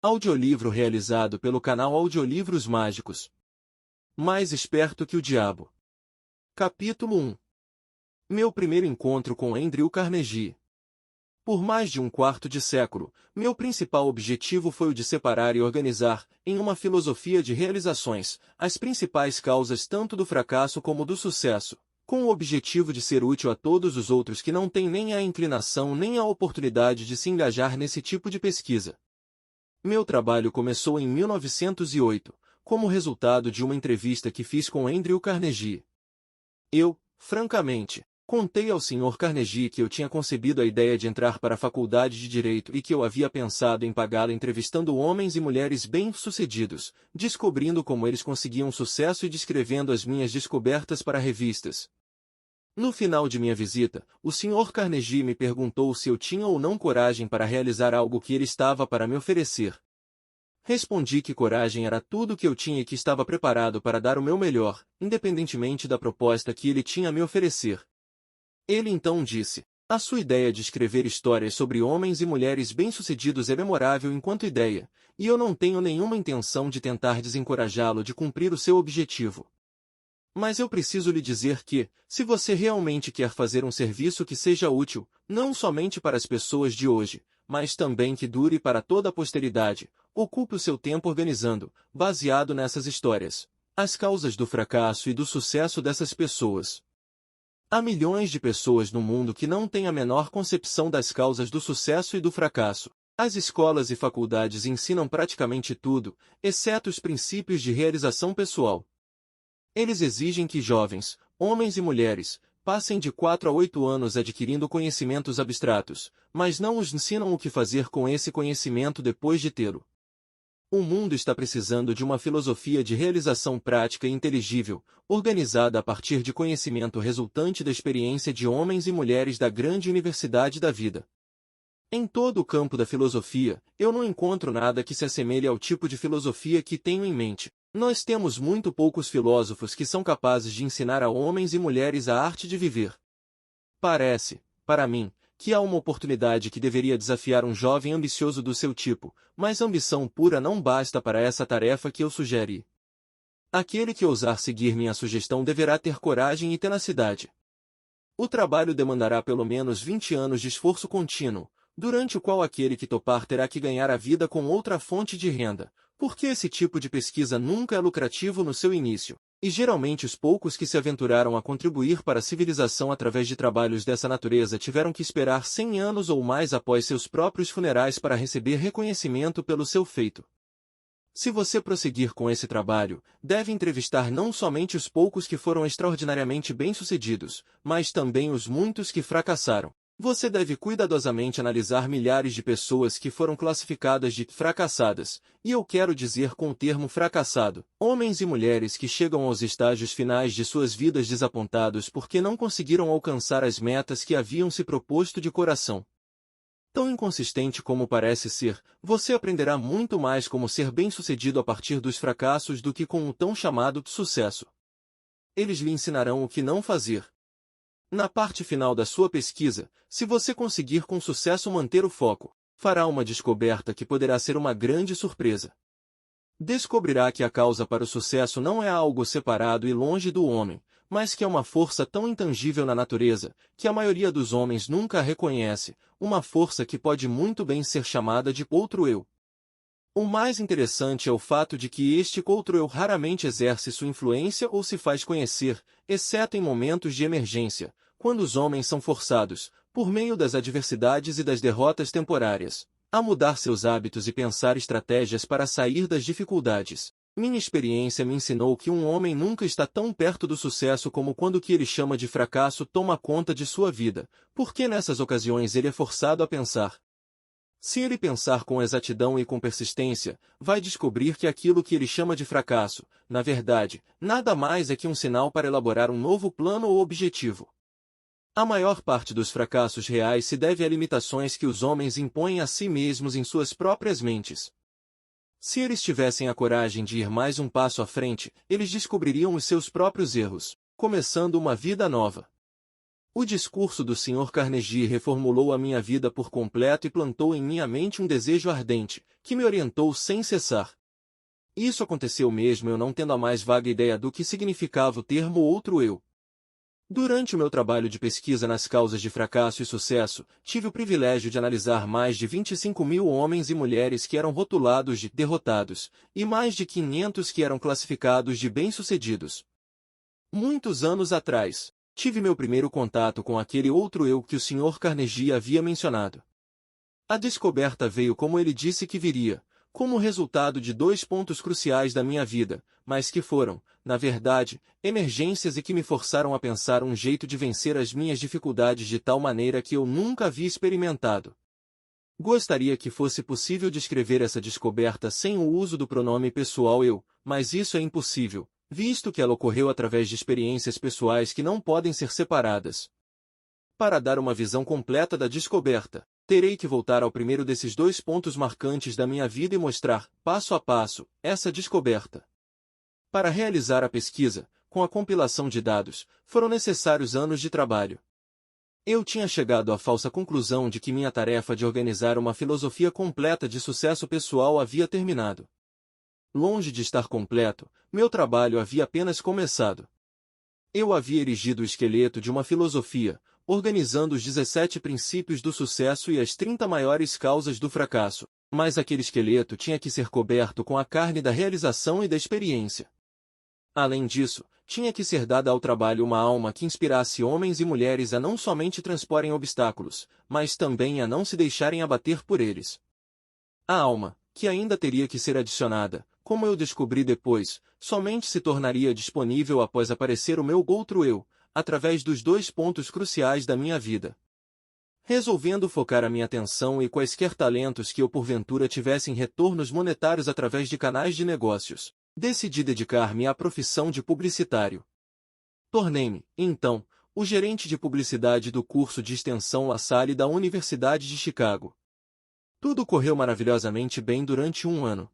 Audiolivro realizado pelo canal Audiolivros Mágicos. Mais esperto que o diabo. Capítulo 1. Meu primeiro encontro com Andrew Carnegie. Por mais de um quarto de século, meu principal objetivo foi o de separar e organizar, em uma filosofia de realizações, as principais causas tanto do fracasso como do sucesso, com o objetivo de ser útil a todos os outros que não têm nem a inclinação nem a oportunidade de se engajar nesse tipo de pesquisa. Meu trabalho começou em 1908, como resultado de uma entrevista que fiz com Andrew Carnegie. Eu, francamente, contei ao Sr. Carnegie que eu tinha concebido a ideia de entrar para a faculdade de Direito e que eu havia pensado em pagá-la entrevistando homens e mulheres bem-sucedidos, descobrindo como eles conseguiam sucesso e descrevendo as minhas descobertas para revistas. No final de minha visita, o Sr. Carnegie me perguntou se eu tinha ou não coragem para realizar algo que ele estava para me oferecer. Respondi que coragem era tudo o que eu tinha e que estava preparado para dar o meu melhor, independentemente da proposta que ele tinha a me oferecer. Ele então disse: "A sua ideia de escrever histórias sobre homens e mulheres bem-sucedidos é memorável enquanto ideia, e eu não tenho nenhuma intenção de tentar desencorajá-lo de cumprir o seu objetivo. Mas eu preciso lhe dizer que, se você realmente quer fazer um serviço que seja útil, não somente para as pessoas de hoje, mas também que dure para toda a posteridade, ocupe o seu tempo organizando, baseado nessas histórias, as causas do fracasso e do sucesso dessas pessoas. Há milhões de pessoas no mundo que não têm a menor concepção das causas do sucesso e do fracasso. As escolas e faculdades ensinam praticamente tudo, exceto os princípios de realização pessoal. Eles exigem que jovens, homens e mulheres, passem de 4 a 8 anos adquirindo conhecimentos abstratos, mas não os ensinam o que fazer com esse conhecimento depois de tê-lo. O mundo está precisando de uma filosofia de realização prática e inteligível, organizada a partir de conhecimento resultante da experiência de homens e mulheres da grande universidade da vida. Em todo o campo da filosofia, eu não encontro nada que se assemelhe ao tipo de filosofia que tenho em mente. Nós temos muito poucos filósofos que são capazes de ensinar a homens e mulheres a arte de viver. Parece, para mim, que há uma oportunidade que deveria desafiar um jovem ambicioso do seu tipo, mas ambição pura não basta para essa tarefa que eu sugeri. Aquele que ousar seguir minha sugestão deverá ter coragem e tenacidade. O trabalho demandará pelo menos 20 anos de esforço contínuo, durante o qual aquele que topar terá que ganhar a vida com outra fonte de renda, porque esse tipo de pesquisa nunca é lucrativo no seu início, e geralmente os poucos que se aventuraram a contribuir para a civilização através de trabalhos dessa natureza tiveram que esperar 100 anos ou mais após seus próprios funerais para receber reconhecimento pelo seu feito. Se você prosseguir com esse trabalho, deve entrevistar não somente os poucos que foram extraordinariamente bem-sucedidos, mas também os muitos que fracassaram. Você deve cuidadosamente analisar milhares de pessoas que foram classificadas de fracassadas, e eu quero dizer com o termo fracassado, homens e mulheres que chegam aos estágios finais de suas vidas desapontados porque não conseguiram alcançar as metas que haviam se proposto de coração. Tão inconsistente como parece ser, você aprenderá muito mais como ser bem-sucedido a partir dos fracassos do que com o tão chamado sucesso. Eles lhe ensinarão o que não fazer. Na parte final da sua pesquisa, se você conseguir com sucesso manter o foco, fará uma descoberta que poderá ser uma grande surpresa. Descobrirá que a causa para o sucesso não é algo separado e longe do homem, mas que é uma força tão intangível na natureza, que a maioria dos homens nunca a reconhece, uma força que pode muito bem ser chamada de outro eu. O mais interessante é o fato de que este outro eu raramente exerce sua influência ou se faz conhecer, exceto em momentos de emergência, quando os homens são forçados, por meio das adversidades e das derrotas temporárias, a mudar seus hábitos e pensar estratégias para sair das dificuldades. Minha experiência me ensinou que um homem nunca está tão perto do sucesso como quando o que ele chama de fracasso toma conta de sua vida, porque nessas ocasiões ele é forçado a pensar. Se ele pensar com exatidão e com persistência, vai descobrir que aquilo que ele chama de fracasso, na verdade, nada mais é que um sinal para elaborar um novo plano ou objetivo. A maior parte dos fracassos reais se deve a limitações que os homens impõem a si mesmos em suas próprias mentes. Se eles tivessem a coragem de ir mais um passo à frente, eles descobririam os seus próprios erros, começando uma vida nova. O discurso do Sr. Carnegie reformulou a minha vida por completo e plantou em minha mente um desejo ardente, que me orientou sem cessar. Isso aconteceu mesmo eu não tendo a mais vaga ideia do que significava o termo outro eu. Durante o meu trabalho de pesquisa nas causas de fracasso e sucesso, tive o privilégio de analisar mais de 25.000 homens e mulheres que eram rotulados de derrotados, e mais de 500 que eram classificados de bem-sucedidos. Muitos anos atrás, tive meu primeiro contato com aquele outro eu que o Sr. Carnegie havia mencionado. A descoberta veio como ele disse que viria, como resultado de dois pontos cruciais da minha vida, mas que foram, na verdade, emergências e que me forçaram a pensar um jeito de vencer as minhas dificuldades de tal maneira que eu nunca havia experimentado. Gostaria que fosse possível descrever essa descoberta sem o uso do pronome pessoal eu, mas isso é impossível, visto que ela ocorreu através de experiências pessoais que não podem ser separadas. Para dar uma visão completa da descoberta, terei que voltar ao primeiro desses dois pontos marcantes da minha vida e mostrar, passo a passo, essa descoberta. Para realizar a pesquisa, com a compilação de dados, foram necessários anos de trabalho. Eu tinha chegado à falsa conclusão de que minha tarefa de organizar uma filosofia completa de sucesso pessoal havia terminado. Longe de estar completo, meu trabalho havia apenas começado. Eu havia erigido o esqueleto de uma filosofia, organizando os 17 princípios do sucesso e as 30 maiores causas do fracasso, mas aquele esqueleto tinha que ser coberto com a carne da realização e da experiência. Além disso, tinha que ser dada ao trabalho uma alma que inspirasse homens e mulheres a não somente transporem obstáculos, mas também a não se deixarem abater por eles. A alma, que ainda teria que ser adicionada, como eu descobri depois, somente se tornaria disponível após aparecer o meu outro eu, através dos dois pontos cruciais da minha vida. Resolvendo focar a minha atenção e quaisquer talentos que eu porventura tivessem retornos monetários através de canais de negócios, decidi dedicar-me à profissão de publicitário. Tornei-me, então, o gerente de publicidade do curso de extensão La Salle da Universidade de Chicago. Tudo correu maravilhosamente bem durante um ano.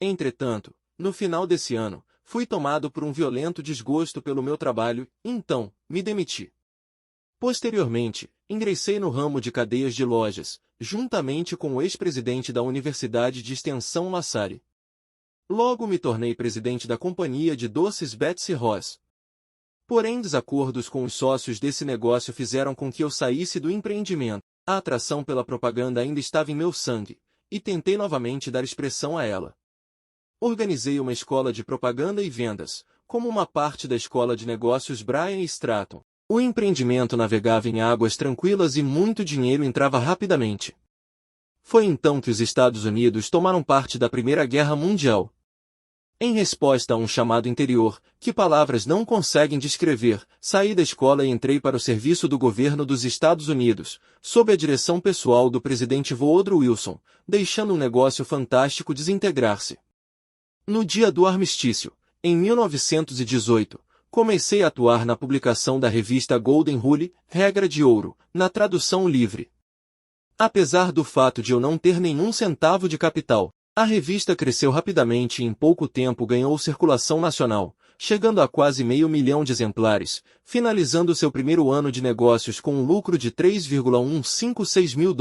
Entretanto, no final desse ano, fui tomado por um violento desgosto pelo meu trabalho, então, me demiti. Posteriormente, ingressei no ramo de cadeias de lojas, juntamente com o ex-presidente da Universidade de Extensão La Salle. Logo me tornei presidente da companhia de doces Betsy Ross. Porém, desacordos com os sócios desse negócio fizeram com que eu saísse do empreendimento. A atração pela propaganda ainda estava em meu sangue, e tentei novamente dar expressão a ela. Organizei uma escola de propaganda e vendas, como uma parte da escola de negócios Bryan Stratton. O empreendimento navegava em águas tranquilas e muito dinheiro entrava rapidamente. Foi então que os Estados Unidos tomaram parte da Primeira Guerra Mundial. Em resposta a um chamado interior, que palavras não conseguem descrever, saí da escola e entrei para o serviço do governo dos Estados Unidos, sob a direção pessoal do presidente Woodrow Wilson, deixando um negócio fantástico desintegrar-se. No dia do armistício, em 1918, comecei a atuar na publicação da revista Golden Rule, Regra de Ouro, na tradução livre. Apesar do fato de eu não ter nenhum centavo de capital, a revista cresceu rapidamente e em pouco tempo ganhou circulação nacional, chegando a quase 500 mil de exemplares, finalizando seu primeiro ano de negócios com um lucro de $3,156 mil.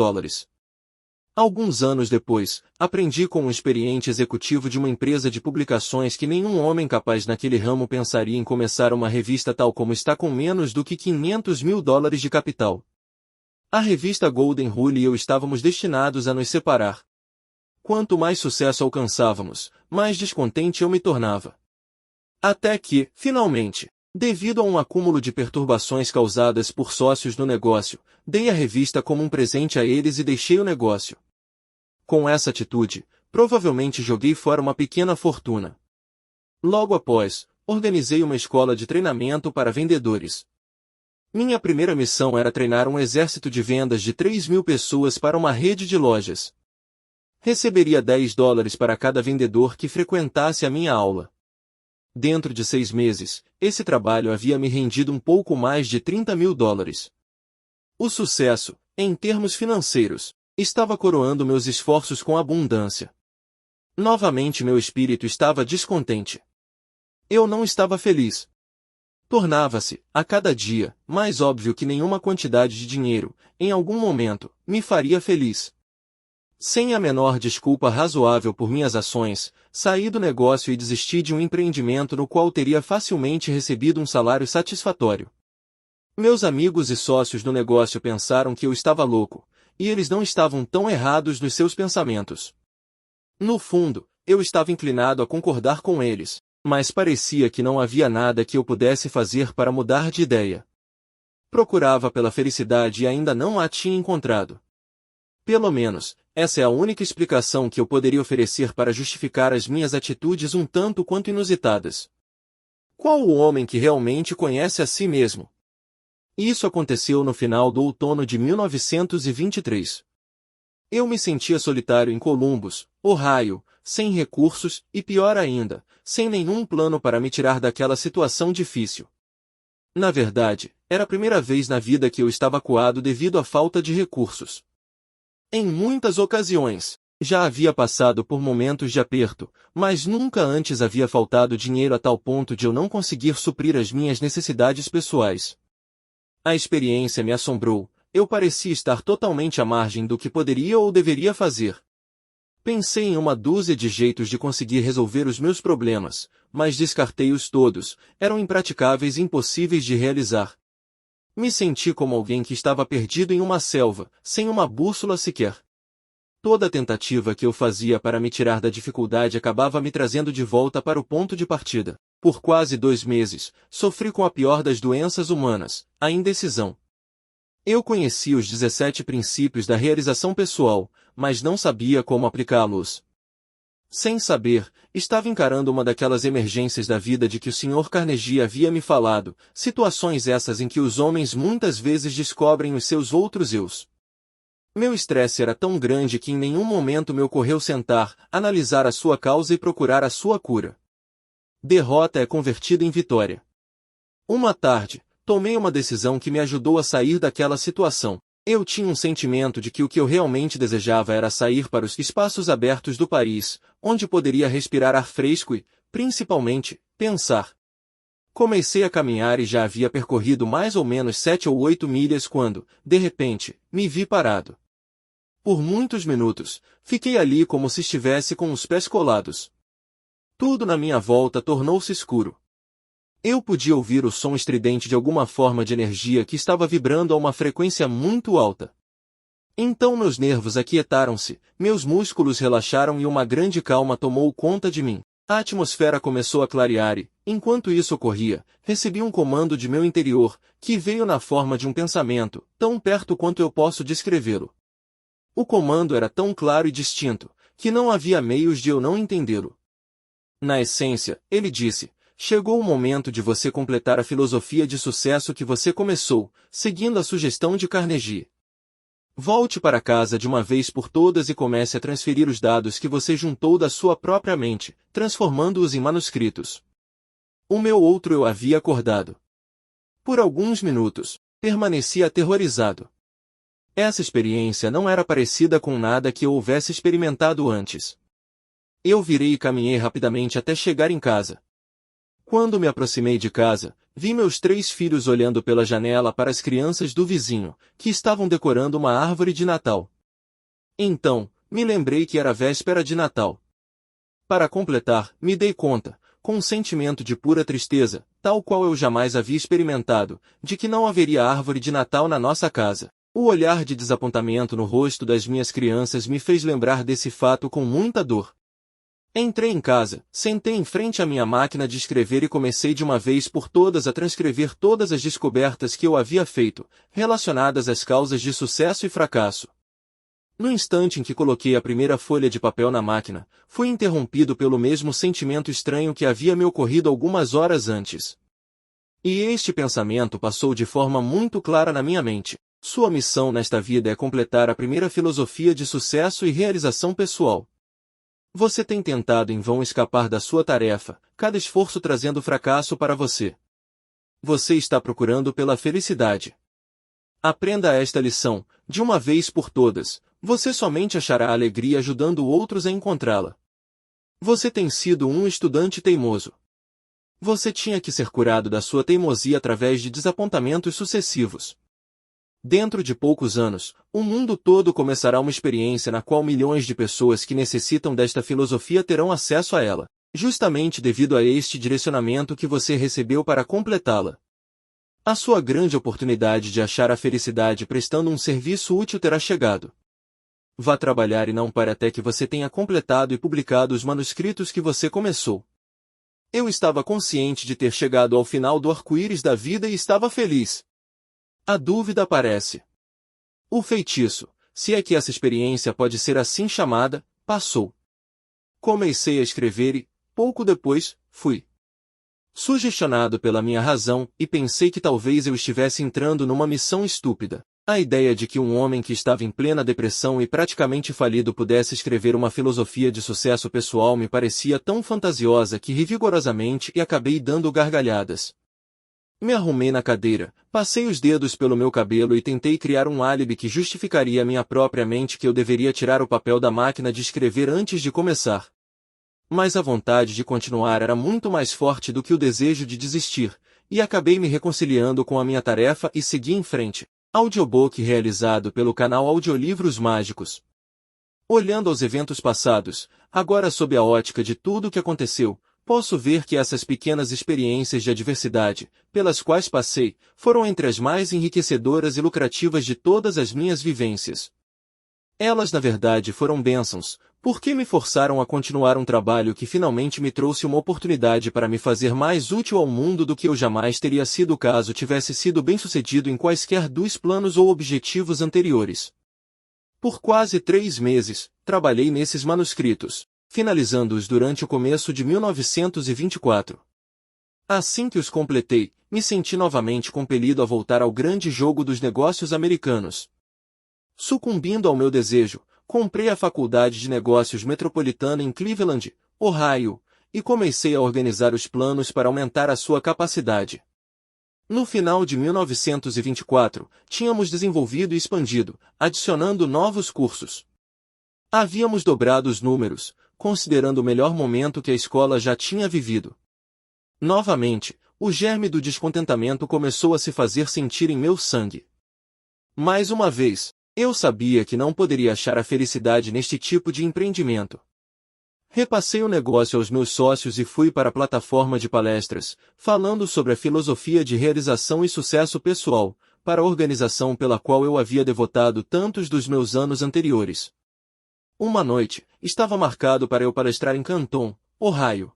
Alguns anos depois, aprendi com um experiente executivo de uma empresa de publicações que nenhum homem capaz naquele ramo pensaria em começar uma revista tal como está com menos do que $500 mil de capital. A revista Golden Rule e eu estávamos destinados a nos separar. Quanto mais sucesso alcançávamos, mais descontente eu me tornava. Até que, finalmente, devido a um acúmulo de perturbações causadas por sócios no negócio, dei a revista como um presente a eles e deixei o negócio. Com essa atitude, provavelmente joguei fora uma pequena fortuna. Logo após, organizei uma escola de treinamento para vendedores. Minha primeira missão era treinar um exército de vendas de 3.000 pessoas para uma rede de lojas. Receberia $10 para cada vendedor que frequentasse a minha aula. Dentro de 6 meses, esse trabalho havia me rendido um pouco mais de $30 mil. O sucesso, em termos financeiros, estava coroando meus esforços com abundância. Novamente meu espírito estava descontente. Eu não estava feliz. Tornava-se, a cada dia, mais óbvio que nenhuma quantidade de dinheiro, em algum momento, me faria feliz. Sem a menor desculpa razoável por minhas ações, saí do negócio e desisti de um empreendimento no qual teria facilmente recebido um salário satisfatório. Meus amigos e sócios no negócio pensaram que eu estava louco, e eles não estavam tão errados nos seus pensamentos. No fundo, eu estava inclinado a concordar com eles, mas parecia que não havia nada que eu pudesse fazer para mudar de ideia. Procurava pela felicidade e ainda não a tinha encontrado. Pelo menos, essa é a única explicação que eu poderia oferecer para justificar as minhas atitudes um tanto quanto inusitadas. Qual o homem que realmente conhece a si mesmo? Isso aconteceu no final do outono de 1923. Eu me sentia solitário em Columbus, Ohio, sem recursos e, pior ainda, sem nenhum plano para me tirar daquela situação difícil. Na verdade, era a primeira vez na vida que eu estava acuado devido à falta de recursos. Em muitas ocasiões, já havia passado por momentos de aperto, mas nunca antes havia faltado dinheiro a tal ponto de eu não conseguir suprir as minhas necessidades pessoais. A experiência me assombrou, eu parecia estar totalmente à margem do que poderia ou deveria fazer. Pensei em uma dúzia de jeitos de conseguir resolver os meus problemas, mas descartei-os todos, eram impraticáveis e impossíveis de realizar. Me senti como alguém que estava perdido em uma selva, sem uma bússola sequer. Toda tentativa que eu fazia para me tirar da dificuldade acabava me trazendo de volta para o ponto de partida. Por quase 2 meses, sofri com a pior das doenças humanas, a indecisão. Eu conhecia os 17 princípios da realização pessoal, mas não sabia como aplicá-los. Sem saber, estava encarando uma daquelas emergências da vida de que o Sr. Carnegie havia me falado, situações essas em que os homens muitas vezes descobrem os seus outros eus. Meu estresse era tão grande que em nenhum momento me ocorreu sentar, analisar a sua causa e procurar a sua cura. Derrota é convertida em vitória. Uma tarde, tomei uma decisão que me ajudou a sair daquela situação. Eu tinha um sentimento de que o que eu realmente desejava era sair para os espaços abertos do país, onde poderia respirar ar fresco e, principalmente, pensar. Comecei a caminhar e já havia percorrido mais ou menos 7 ou 8 milhas quando, de repente, me vi parado. Por muitos minutos, fiquei ali como se estivesse com os pés colados. Tudo na minha volta tornou-se escuro. Eu podia ouvir o som estridente de alguma forma de energia que estava vibrando a uma frequência muito alta. Então meus nervos aquietaram-se, meus músculos relaxaram e uma grande calma tomou conta de mim. A atmosfera começou a clarear e, enquanto isso ocorria, recebi um comando de meu interior, que veio na forma de um pensamento, tão perto quanto eu posso descrevê-lo. O comando era tão claro e distinto, que não havia meios de eu não entendê-lo. Na essência, ele disse: chegou o momento de você completar a filosofia de sucesso que você começou, seguindo a sugestão de Carnegie. Volte para casa de uma vez por todas e comece a transferir os dados que você juntou da sua própria mente, transformando-os em manuscritos. O meu outro eu havia acordado. Por alguns minutos, permaneci aterrorizado. Essa experiência não era parecida com nada que eu houvesse experimentado antes. Eu virei e caminhei rapidamente até chegar em casa. Quando me aproximei de casa, vi meus 3 filhos olhando pela janela para as crianças do vizinho, que estavam decorando uma árvore de Natal. Então, me lembrei que era véspera de Natal. Para completar, me dei conta, com um sentimento de pura tristeza, tal qual eu jamais havia experimentado, de que não haveria árvore de Natal na nossa casa. O olhar de desapontamento no rosto das minhas crianças me fez lembrar desse fato com muita dor. Entrei em casa, sentei em frente à minha máquina de escrever e comecei de uma vez por todas a transcrever todas as descobertas que eu havia feito, relacionadas às causas de sucesso e fracasso. No instante em que coloquei a primeira folha de papel na máquina, fui interrompido pelo mesmo sentimento estranho que havia me ocorrido algumas horas antes. E este pensamento passou de forma muito clara na minha mente. Sua missão nesta vida é completar a primeira filosofia de sucesso e realização pessoal. Você tem tentado em vão escapar da sua tarefa, cada esforço trazendo fracasso para você. Você está procurando pela felicidade. Aprenda esta lição, de uma vez por todas, você somente achará alegria ajudando outros a encontrá-la. Você tem sido um estudante teimoso. Você tinha que ser curado da sua teimosia através de desapontamentos sucessivos. Dentro de poucos anos, o mundo todo começará uma experiência na qual milhões de pessoas que necessitam desta filosofia terão acesso a ela, justamente devido a este direcionamento que você recebeu para completá-la. A sua grande oportunidade de achar a felicidade prestando um serviço útil terá chegado. Vá trabalhar e não pare até que você tenha completado e publicado os manuscritos que você começou. Eu estava consciente de ter chegado ao final do arco-íris da vida e estava feliz. A dúvida aparece. O feitiço, se é que essa experiência pode ser assim chamada, passou. Comecei a escrever e, pouco depois, fui sugestionado pela minha razão e pensei que talvez eu estivesse entrando numa missão estúpida. A ideia de que um homem que estava em plena depressão e praticamente falido pudesse escrever uma filosofia de sucesso pessoal me parecia tão fantasiosa que ri vigorosamente e acabei dando gargalhadas. Me arrumei na cadeira, passei os dedos pelo meu cabelo e tentei criar um álibi que justificaria à minha própria mente que eu deveria tirar o papel da máquina de escrever antes de começar. Mas a vontade de continuar era muito mais forte do que o desejo de desistir, e acabei me reconciliando com a minha tarefa e segui em frente. Audiobook realizado pelo canal Audiolivros Mágicos. Olhando aos eventos passados, agora sob a ótica de tudo o que aconteceu, posso ver que essas pequenas experiências de adversidade, pelas quais passei, foram entre as mais enriquecedoras e lucrativas de todas as minhas vivências. Elas na verdade foram bênçãos, porque me forçaram a continuar um trabalho que finalmente me trouxe uma oportunidade para me fazer mais útil ao mundo do que eu jamais teria sido caso tivesse sido bem-sucedido em quaisquer dos planos ou objetivos anteriores. Por quase 3 meses, trabalhei nesses manuscritos, finalizando-os durante o começo de 1924. Assim que os completei, me senti novamente compelido a voltar ao grande jogo dos negócios americanos. Sucumbindo ao meu desejo, comprei a Faculdade de Negócios Metropolitana em Cleveland, Ohio, e comecei a organizar os planos para aumentar a sua capacidade. No final de 1924, tínhamos desenvolvido e expandido, adicionando novos cursos. Havíamos dobrado os números, considerando o melhor momento que a escola já tinha vivido. Novamente, o germe do descontentamento começou a se fazer sentir em meu sangue. Mais uma vez, eu sabia que não poderia achar a felicidade neste tipo de empreendimento. Repassei o negócio aos meus sócios e fui para a plataforma de palestras, falando sobre a filosofia de realização e sucesso pessoal, para a organização pela qual eu havia devotado tantos dos meus anos anteriores. Uma noite, estava marcado para eu palestrar em Canton, Ohio.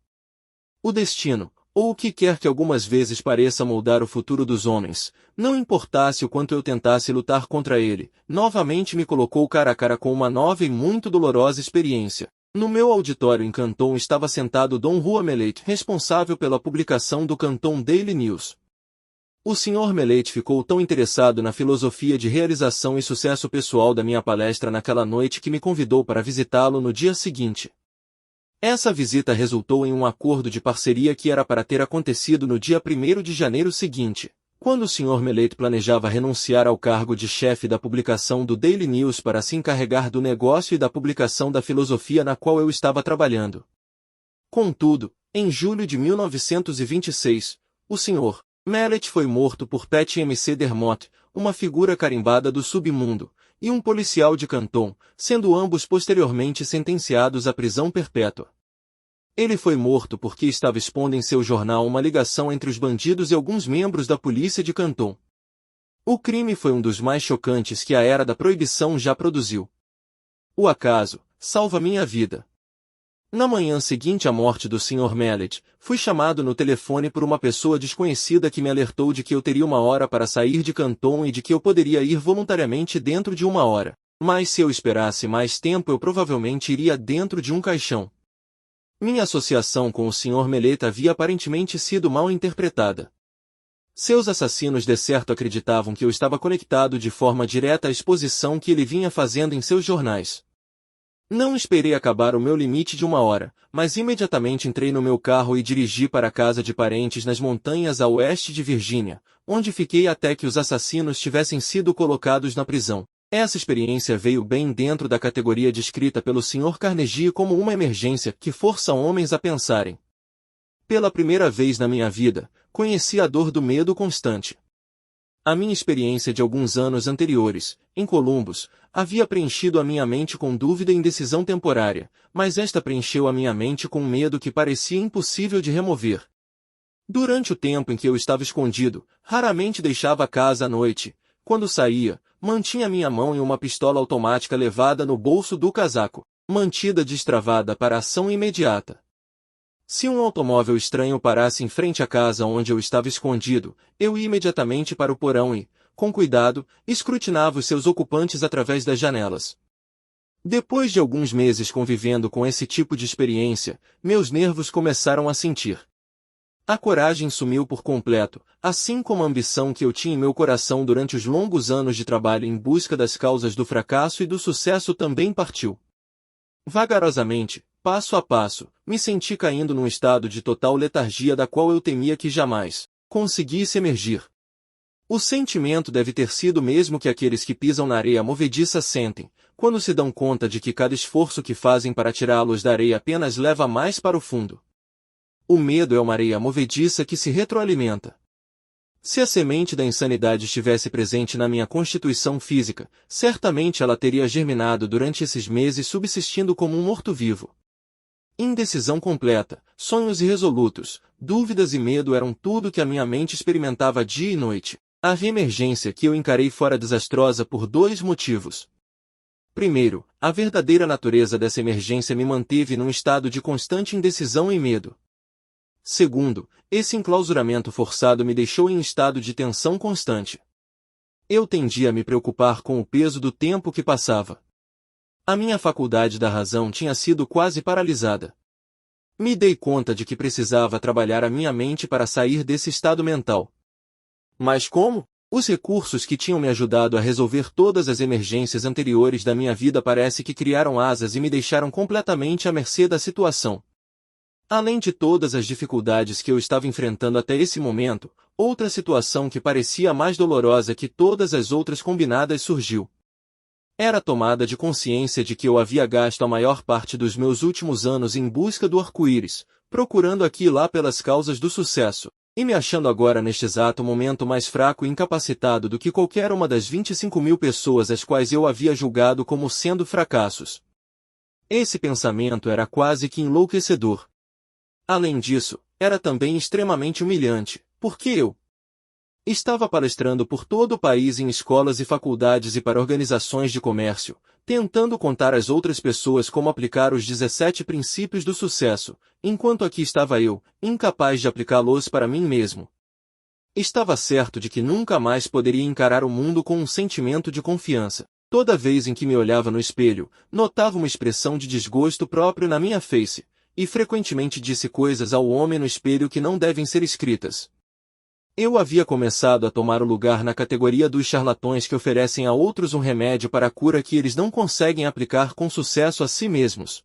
O destino, ou o que quer que algumas vezes pareça moldar o futuro dos homens, não importasse o quanto eu tentasse lutar contra ele, novamente me colocou cara a cara com uma nova e muito dolorosa experiência. No meu auditório em Canton estava sentado Dom Juan Melete, responsável pela publicação do Canton Daily News. O Sr. Melete ficou tão interessado na filosofia de realização e sucesso pessoal da minha palestra naquela noite que me convidou para visitá-lo no dia seguinte. Essa visita resultou em um acordo de parceria que era para ter acontecido no dia 1º de janeiro seguinte, quando o Sr. Melete planejava renunciar ao cargo de chefe da publicação do Daily News para se encarregar do negócio e da publicação da filosofia na qual eu estava trabalhando. Contudo, em julho de 1926, o Sr. Melete foi morto por Pat MC Dermott, uma figura carimbada do submundo, e um policial de Canton, sendo ambos posteriormente sentenciados à prisão perpétua. Ele foi morto porque estava expondo em seu jornal uma ligação entre os bandidos e alguns membros da polícia de Canton. O crime foi um dos mais chocantes que a era da proibição já produziu. O acaso salva minha vida. Na manhã seguinte à morte do Sr. Melete, fui chamado no telefone por uma pessoa desconhecida que me alertou de que eu teria 1 hora para sair de Canton e de que eu poderia ir voluntariamente dentro de 1 hora, mas se eu esperasse mais tempo eu provavelmente iria dentro de um caixão. Minha associação com o Sr. Melete havia aparentemente sido mal interpretada. Seus assassinos de certo acreditavam que eu estava conectado de forma direta à exposição que ele vinha fazendo em seus jornais. Não esperei acabar o meu limite de 1 hora, mas imediatamente entrei no meu carro e dirigi para a casa de parentes nas montanhas a oeste de Virgínia, onde fiquei até que os assassinos tivessem sido colocados na prisão. Essa experiência veio bem dentro da categoria descrita pelo Sr. Carnegie como uma emergência que força homens a pensarem. Pela primeira vez na minha vida, conheci a dor do medo constante. A minha experiência de alguns anos anteriores, em Columbus, havia preenchido a minha mente com dúvida e indecisão temporária, mas esta preencheu a minha mente com um medo que parecia impossível de remover. Durante o tempo em que eu estava escondido, raramente deixava a casa à noite. Quando saía, mantinha minha mão em uma pistola automática levada no bolso do casaco, mantida destravada para ação imediata. Se um automóvel estranho parasse em frente à casa onde eu estava escondido, eu ia imediatamente para o porão e, com cuidado, escrutinava os seus ocupantes através das janelas. Depois de alguns meses convivendo com esse tipo de experiência, meus nervos começaram a sentir. A coragem sumiu por completo, assim como a ambição que eu tinha em meu coração durante os longos anos de trabalho em busca das causas do fracasso e do sucesso também partiu. Vagarosamente, passo a passo, me senti caindo num estado de total letargia da qual eu temia que jamais conseguisse emergir. O sentimento deve ter sido o mesmo que aqueles que pisam na areia movediça sentem, quando se dão conta de que cada esforço que fazem para tirá-los da areia apenas leva mais para o fundo. O medo é uma areia movediça que se retroalimenta. Se a semente da insanidade estivesse presente na minha constituição física, certamente ela teria germinado durante esses meses subsistindo como um morto-vivo. Indecisão completa, sonhos irresolutos, dúvidas e medo eram tudo que a minha mente experimentava dia e noite. A reemergência que eu encarei fora desastrosa por dois motivos. Primeiro, a verdadeira natureza dessa emergência me manteve num estado de constante indecisão e medo. Segundo, esse enclausuramento forçado me deixou em estado de tensão constante. Eu tendia a me preocupar com o peso do tempo que passava. A minha faculdade da razão tinha sido quase paralisada. Me dei conta de que precisava trabalhar a minha mente para sair desse estado mental. Mas como? Os recursos que tinham me ajudado a resolver todas as emergências anteriores da minha vida parece que criaram asas e me deixaram completamente à mercê da situação. Além de todas as dificuldades que eu estava enfrentando até esse momento, outra situação que parecia mais dolorosa que todas as outras combinadas surgiu. Era a tomada de consciência de que eu havia gasto a maior parte dos meus últimos anos em busca do arco-íris, procurando aqui e lá pelas causas do sucesso, e me achando agora neste exato momento mais fraco e incapacitado do que qualquer uma das 25.000 pessoas as quais eu havia julgado como sendo fracassos. Esse pensamento era quase que enlouquecedor. Além disso, era também extremamente humilhante, porque eu estava palestrando por todo o país em escolas e faculdades e para organizações de comércio, tentando contar às outras pessoas como aplicar os 17 princípios do sucesso, enquanto aqui estava eu, incapaz de aplicá-los para mim mesmo. Estava certo de que nunca mais poderia encarar o mundo com um sentimento de confiança. Toda vez em que me olhava no espelho, notava uma expressão de desgosto próprio na minha face, e frequentemente disse coisas ao homem no espelho que não devem ser escritas. Eu havia começado a tomar o lugar na categoria dos charlatões que oferecem a outros um remédio para a cura que eles não conseguem aplicar com sucesso a si mesmos.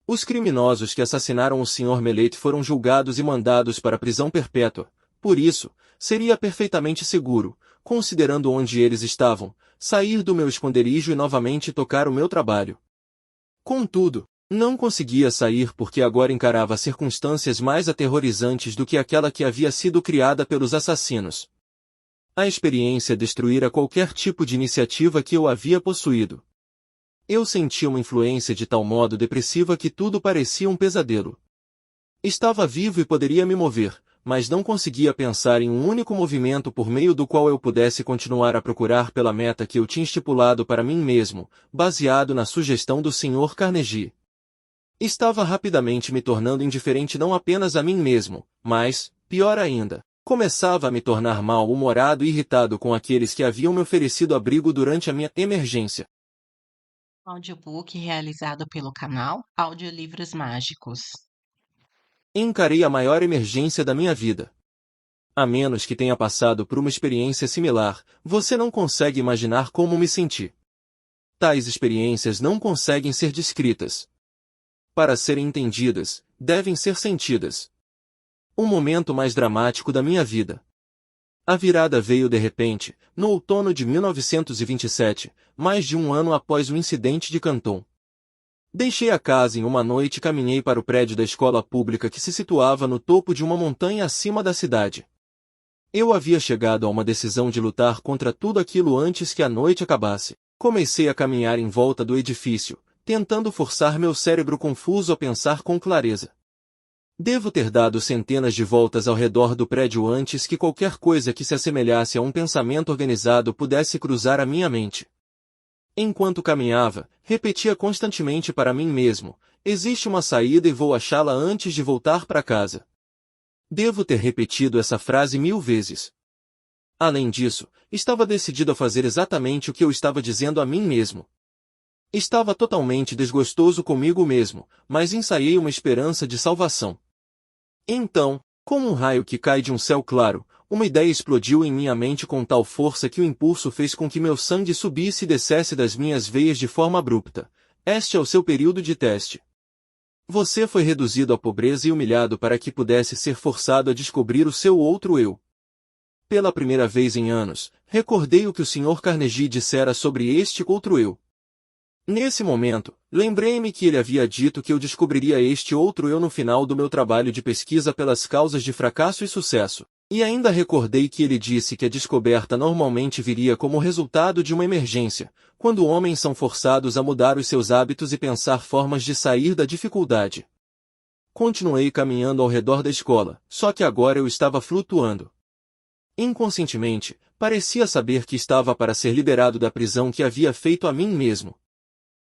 Os criminosos que assassinaram o Sr. Melete foram julgados e mandados para a prisão perpétua. Por isso, seria perfeitamente seguro, considerando onde eles estavam, sair do meu esconderijo e novamente tocar o meu trabalho. Contudo, não conseguia sair porque agora encarava circunstâncias mais aterrorizantes do que aquela que havia sido criada pelos assassinos. A experiência destruíra qualquer tipo de iniciativa que eu havia possuído. Eu sentia uma influência de tal modo depressiva que tudo parecia um pesadelo. Estava vivo e poderia me mover, mas não conseguia pensar em um único movimento por meio do qual eu pudesse continuar a procurar pela meta que eu tinha estipulado para mim mesmo, baseado na sugestão do Sr. Carnegie. Estava rapidamente me tornando indiferente não apenas a mim mesmo, mas, pior ainda, começava a me tornar mal-humorado e irritado com aqueles que haviam me oferecido abrigo durante a minha emergência. Audiobook realizado pelo canal Audiolivros Mágicos. Encarei a maior emergência da minha vida. A menos que tenha passado por uma experiência similar, você não consegue imaginar como me senti. Tais experiências não conseguem ser descritas. Para serem entendidas, devem ser sentidas. O momento mais dramático da minha vida. A virada veio de repente, no outono de 1927, mais de um ano após o incidente de Canton. Deixei a casa em uma noite e caminhei para o prédio da escola pública que se situava no topo de uma montanha acima da cidade. Eu havia chegado a uma decisão de lutar contra tudo aquilo antes que a noite acabasse. Comecei a caminhar em volta do edifício, tentando forçar meu cérebro confuso a pensar com clareza. Devo ter dado centenas de voltas ao redor do prédio antes que qualquer coisa que se assemelhasse a um pensamento organizado pudesse cruzar a minha mente. Enquanto caminhava, repetia constantemente para mim mesmo: existe uma saída e vou achá-la antes de voltar para casa. Devo ter repetido essa frase 1000 vezes. Além disso, estava decidido a fazer exatamente o que eu estava dizendo a mim mesmo. Estava totalmente desgostoso comigo mesmo, mas ensaiei uma esperança de salvação. Então, como um raio que cai de um céu claro, uma ideia explodiu em minha mente com tal força que o impulso fez com que meu sangue subisse e descesse das minhas veias de forma abrupta. Este é o seu período de teste. Você foi reduzido à pobreza e humilhado para que pudesse ser forçado a descobrir o seu outro eu. Pela primeira vez em anos, recordei o que o Sr. Carnegie dissera sobre este outro eu. Nesse momento, lembrei-me que ele havia dito que eu descobriria este outro eu no final do meu trabalho de pesquisa pelas causas de fracasso e sucesso, e ainda recordei que ele disse que a descoberta normalmente viria como resultado de uma emergência, quando homens são forçados a mudar os seus hábitos e pensar formas de sair da dificuldade. Continuei caminhando ao redor da escola, só que agora eu estava flutuando. Inconscientemente, parecia saber que estava para ser liberado da prisão que havia feito a mim mesmo.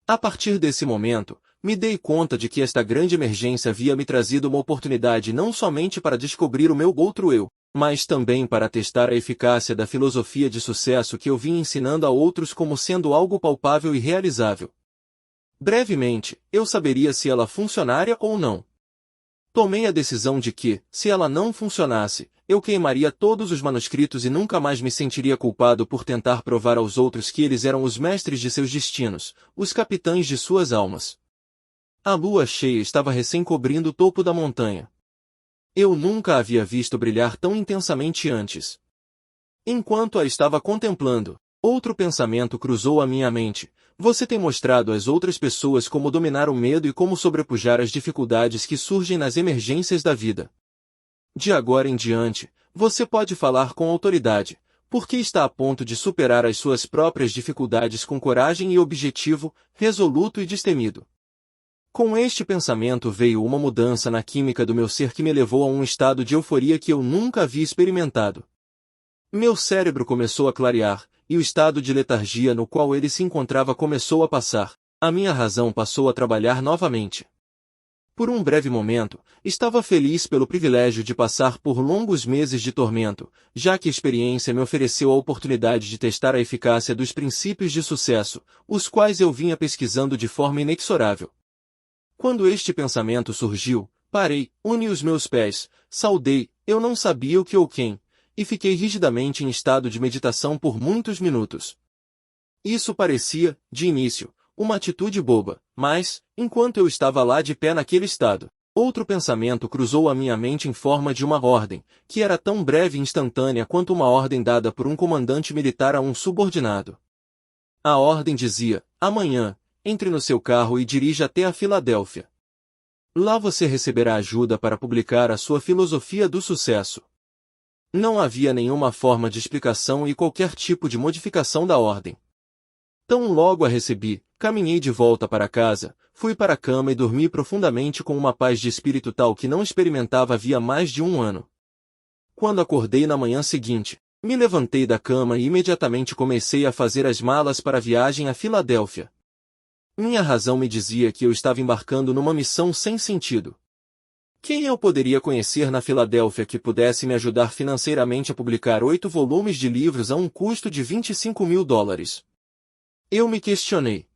A partir desse momento, me dei conta de que esta grande emergência havia me trazido uma oportunidade não somente para descobrir o meu outro eu, mas também para testar a eficácia da filosofia de sucesso que eu vinha ensinando a outros como sendo algo palpável e realizável. Brevemente, eu saberia se ela funcionaria ou não. Tomei a decisão de que, se ela não funcionasse, eu queimaria todos os manuscritos e nunca mais me sentiria culpado por tentar provar aos outros que eles eram os mestres de seus destinos, os capitães de suas almas. A lua cheia estava recém cobrindo o topo da montanha. Eu nunca a havia visto brilhar tão intensamente antes. Enquanto a estava contemplando, outro pensamento cruzou a minha mente: você tem mostrado às outras pessoas como dominar o medo e como sobrepujar as dificuldades que surgem nas emergências da vida. De agora em diante, você pode falar com autoridade, porque está a ponto de superar as suas próprias dificuldades com coragem e objetivo, resoluto e destemido. Com este pensamento veio uma mudança na química do meu ser que me levou a um estado de euforia que eu nunca havia experimentado. Meu cérebro começou a clarear, e o estado de letargia no qual ele se encontrava começou a passar. A minha razão passou a trabalhar novamente. Por um breve momento, estava feliz pelo privilégio de passar por longos meses de tormento, já que a experiência me ofereceu a oportunidade de testar a eficácia dos princípios de sucesso, os quais eu vinha pesquisando de forma inexorável. Quando este pensamento surgiu, parei, uni os meus pés, saudei, eu não sabia o que ou quem, e fiquei rigidamente em estado de meditação por muitos minutos. Isso parecia, de início, uma atitude boba, mas, enquanto eu estava lá de pé naquele estado, outro pensamento cruzou a minha mente em forma de uma ordem, que era tão breve e instantânea quanto uma ordem dada por um comandante militar a um subordinado. A ordem dizia: amanhã, entre no seu carro e dirija até a Filadélfia. Lá você receberá ajuda para publicar a sua filosofia do sucesso. Não havia nenhuma forma de explicação e qualquer tipo de modificação da ordem. Tão logo a recebi, caminhei de volta para casa, fui para a cama e dormi profundamente com uma paz de espírito tal que não experimentava havia mais de um ano. Quando acordei na manhã seguinte, me levantei da cama e imediatamente comecei a fazer as malas para a viagem a Filadélfia. Minha razão me dizia que eu estava embarcando numa missão sem sentido. Quem eu poderia conhecer na Filadélfia que pudesse me ajudar financeiramente a publicar 8 volumes de livros a um custo de $25.000? Eu me questionei.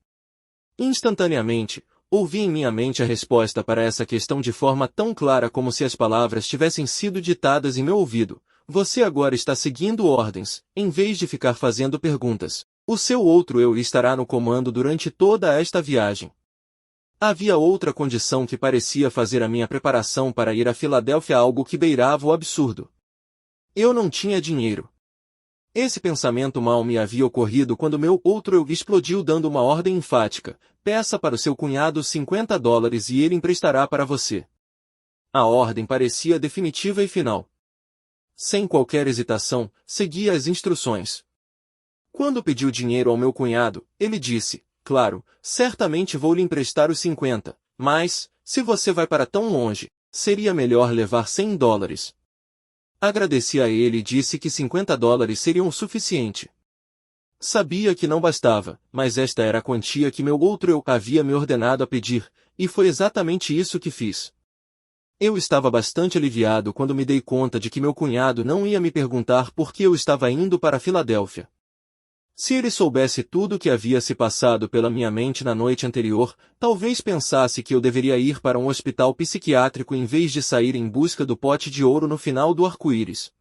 Instantaneamente, ouvi em minha mente a resposta para essa questão de forma tão clara como se as palavras tivessem sido ditadas em meu ouvido: você agora está seguindo ordens, em vez de ficar fazendo perguntas. O seu outro eu estará no comando durante toda esta viagem. Havia outra condição que parecia fazer a minha preparação para ir a Filadélfia algo que beirava o absurdo. Eu não tinha dinheiro. Esse pensamento mal me havia ocorrido quando meu outro eu explodiu dando uma ordem enfática: peça para o seu cunhado $50 e ele emprestará para você. A ordem parecia definitiva e final. Sem qualquer hesitação, segui as instruções. Quando pedi o dinheiro ao meu cunhado, ele disse: claro, certamente vou lhe emprestar os 50, mas, se você vai para tão longe, seria melhor levar $100. Agradeci a ele e disse que $50 seriam o suficiente. Sabia que não bastava, mas esta era a quantia que meu outro eu havia me ordenado a pedir, e foi exatamente isso que fiz. Eu estava bastante aliviado quando me dei conta de que meu cunhado não ia me perguntar por que eu estava indo para Filadélfia. Se ele soubesse tudo o que havia se passado pela minha mente na noite anterior, talvez pensasse que eu deveria ir para um hospital psiquiátrico em vez de sair em busca do pote de ouro no final do arco-íris.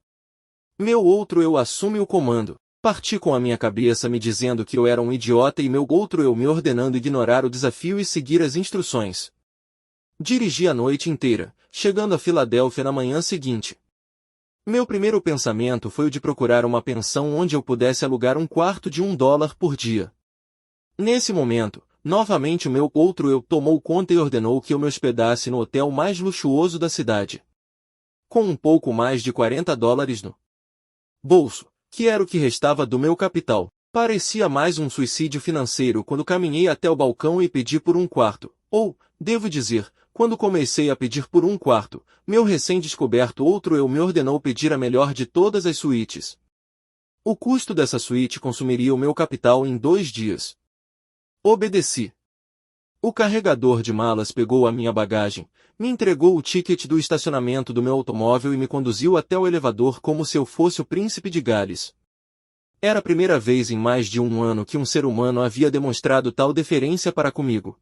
Meu outro eu assume o comando. Parti com a minha cabeça me dizendo que eu era um idiota e meu outro eu me ordenando ignorar o desafio e seguir as instruções. Dirigi a noite inteira, chegando a Filadélfia na manhã seguinte. Meu primeiro pensamento foi o de procurar uma pensão onde eu pudesse alugar um quarto de $1 por dia. Nesse momento, novamente o meu outro eu tomou conta e ordenou que eu me hospedasse no hotel mais luxuoso da cidade. Com um pouco mais de $40 no bolso, que era o que restava do meu capital, parecia mais um suicídio financeiro quando caminhei até o balcão e pedi por um quarto, ou, devo dizer, quando comecei a pedir por um quarto, meu recém-descoberto outro eu me ordenou pedir a melhor de todas as suítes. O custo dessa suíte consumiria o meu capital em 2 dias. Obedeci. O carregador de malas pegou a minha bagagem, me entregou o ticket do estacionamento do meu automóvel e me conduziu até o elevador como se eu fosse o príncipe de Gales. Era a primeira vez em mais de um ano que um ser humano havia demonstrado tal deferência para comigo.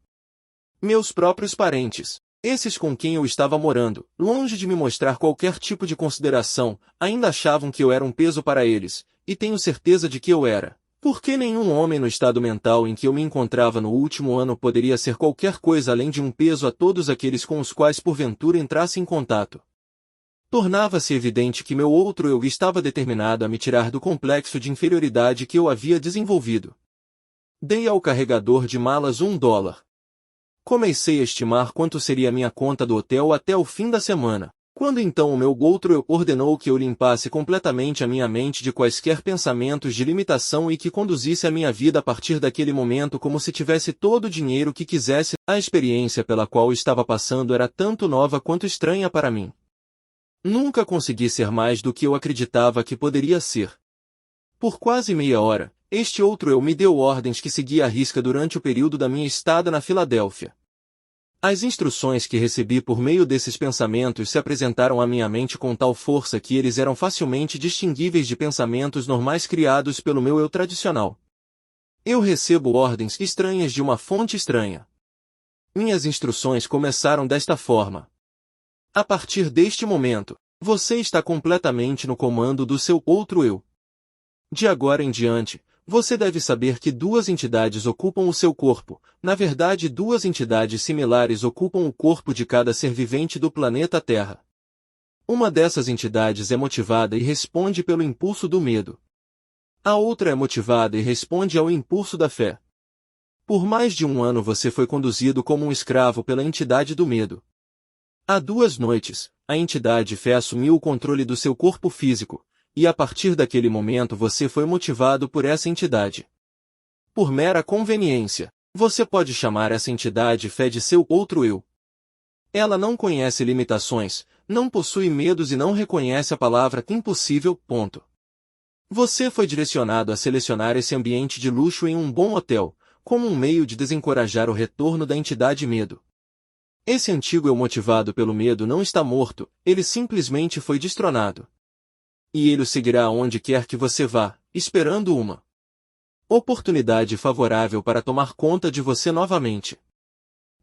Meus próprios parentes, esses com quem eu estava morando, longe de me mostrar qualquer tipo de consideração, ainda achavam que eu era um peso para eles, e tenho certeza de que eu era. Porque nenhum homem no estado mental em que eu me encontrava no último ano poderia ser qualquer coisa além de um peso a todos aqueles com os quais porventura entrasse em contato. Tornava-se evidente que meu outro eu estava determinado a me tirar do complexo de inferioridade que eu havia desenvolvido. Dei ao carregador de malas $1. Comecei a estimar quanto seria a minha conta do hotel até o fim da semana, quando então o meu outro eu ordenou que eu limpasse completamente a minha mente de quaisquer pensamentos de limitação e que conduzisse a minha vida a partir daquele momento como se tivesse todo o dinheiro que quisesse. A experiência pela qual estava passando era tanto nova quanto estranha para mim. Nunca consegui ser mais do que eu acreditava que poderia ser. Por quase meia hora, este outro eu me deu ordens que segui à risca durante o período da minha estada na Filadélfia. As instruções que recebi por meio desses pensamentos se apresentaram à minha mente com tal força que eles eram facilmente distinguíveis de pensamentos normais criados pelo meu eu tradicional. Eu recebo ordens estranhas de uma fonte estranha. Minhas instruções começaram desta forma. A partir deste momento, você está completamente no comando do seu outro eu. De agora em diante, você deve saber que 2 entidades ocupam o seu corpo, na verdade 2 entidades similares ocupam o corpo de cada ser vivente do planeta Terra. Uma dessas entidades é motivada e responde pelo impulso do medo. A outra é motivada e responde ao impulso da fé. Por mais de um ano você foi conduzido como um escravo pela entidade do medo. Há 2 noites, a entidade fé assumiu o controle do seu corpo físico, e a partir daquele momento você foi motivado por essa entidade. Por mera conveniência, você pode chamar essa entidade fé de seu outro eu. Ela não conhece limitações, não possui medos e não reconhece a palavra impossível, ponto. Você foi direcionado a selecionar esse ambiente de luxo em um bom hotel, como um meio de desencorajar o retorno da entidade medo. Esse antigo eu motivado pelo medo não está morto, ele simplesmente foi destronado. E ele o seguirá aonde quer que você vá, esperando uma oportunidade favorável para tomar conta de você novamente.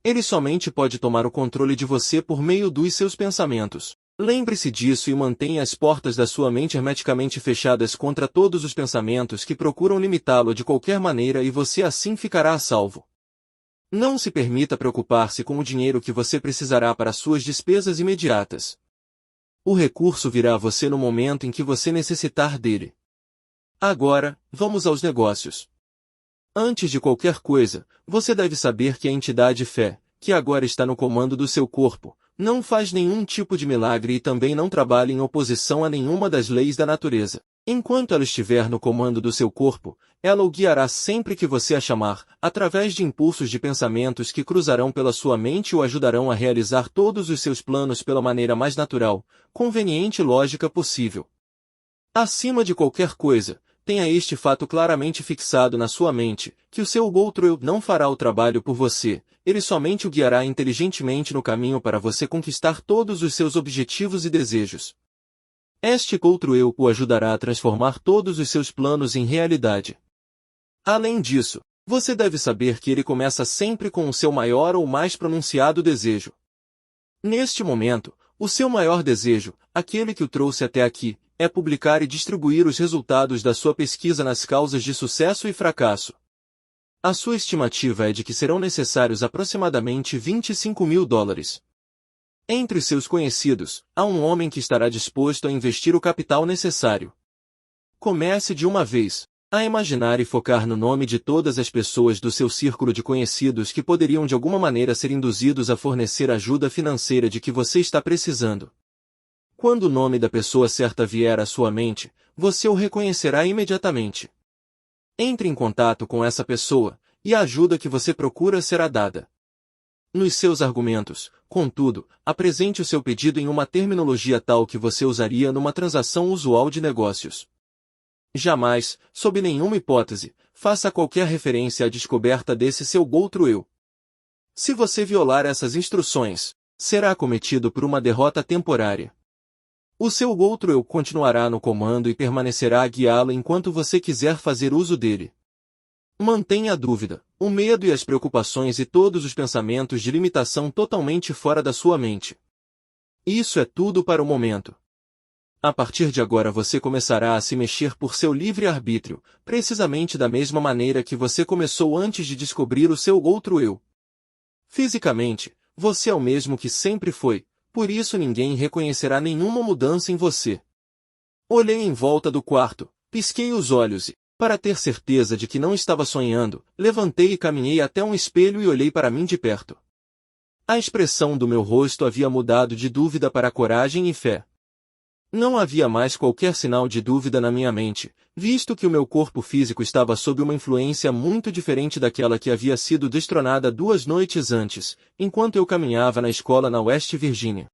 Ele somente pode tomar o controle de você por meio dos seus pensamentos. Lembre-se disso e mantenha as portas da sua mente hermeticamente fechadas contra todos os pensamentos que procuram limitá-lo de qualquer maneira e você assim ficará a salvo. Não se permita preocupar-se com o dinheiro que você precisará para suas despesas imediatas. O recurso virá a você no momento em que você necessitar dele. Agora, vamos aos negócios. Antes de qualquer coisa, você deve saber que a entidade fé, que agora está no comando do seu corpo, não faz nenhum tipo de milagre e também não trabalha em oposição a nenhuma das leis da natureza. Enquanto ela estiver no comando do seu corpo, ela o guiará sempre que você a chamar, através de impulsos de pensamentos que cruzarão pela sua mente e o ajudarão a realizar todos os seus planos pela maneira mais natural, conveniente e lógica possível. Acima de qualquer coisa, tenha este fato claramente fixado na sua mente, que o seu outro eu não fará o trabalho por você, ele somente o guiará inteligentemente no caminho para você conquistar todos os seus objetivos e desejos. Este outro eu o ajudará a transformar todos os seus planos em realidade. Além disso, você deve saber que ele começa sempre com o seu maior ou mais pronunciado desejo. Neste momento, o seu maior desejo, aquele que o trouxe até aqui, é publicar e distribuir os resultados da sua pesquisa nas causas de sucesso e fracasso. A sua estimativa é de que serão necessários aproximadamente $25.000. Entre seus conhecidos, há um homem que estará disposto a investir o capital necessário. Comece de uma vez a imaginar e focar no nome de todas as pessoas do seu círculo de conhecidos que poderiam de alguma maneira ser induzidos a fornecer a ajuda financeira de que você está precisando. Quando o nome da pessoa certa vier à sua mente, você o reconhecerá imediatamente. Entre em contato com essa pessoa, e a ajuda que você procura será dada. Nos seus argumentos, contudo, apresente o seu pedido em uma terminologia tal que você usaria numa transação usual de negócios. Jamais, sob nenhuma hipótese, faça qualquer referência à descoberta desse seu outro eu. Se você violar essas instruções, será acometido por uma derrota temporária. O seu outro eu continuará no comando e permanecerá a guiá-lo enquanto você quiser fazer uso dele. Mantenha a dúvida, o medo e as preocupações e todos os pensamentos de limitação totalmente fora da sua mente. Isso é tudo para o momento. A partir de agora você começará a se mexer por seu livre-arbítrio, precisamente da mesma maneira que você começou antes de descobrir o seu outro eu. Fisicamente, você é o mesmo que sempre foi, por isso ninguém reconhecerá nenhuma mudança em você. Olhei em volta do quarto, pisquei os olhos e, para ter certeza de que não estava sonhando, levantei e caminhei até um espelho e olhei para mim de perto. A expressão do meu rosto havia mudado de dúvida para coragem e fé. Não havia mais qualquer sinal de dúvida na minha mente, visto que o meu corpo físico estava sob uma influência muito diferente daquela que havia sido destronada 2 noites antes, enquanto eu caminhava na escola na West Virginia.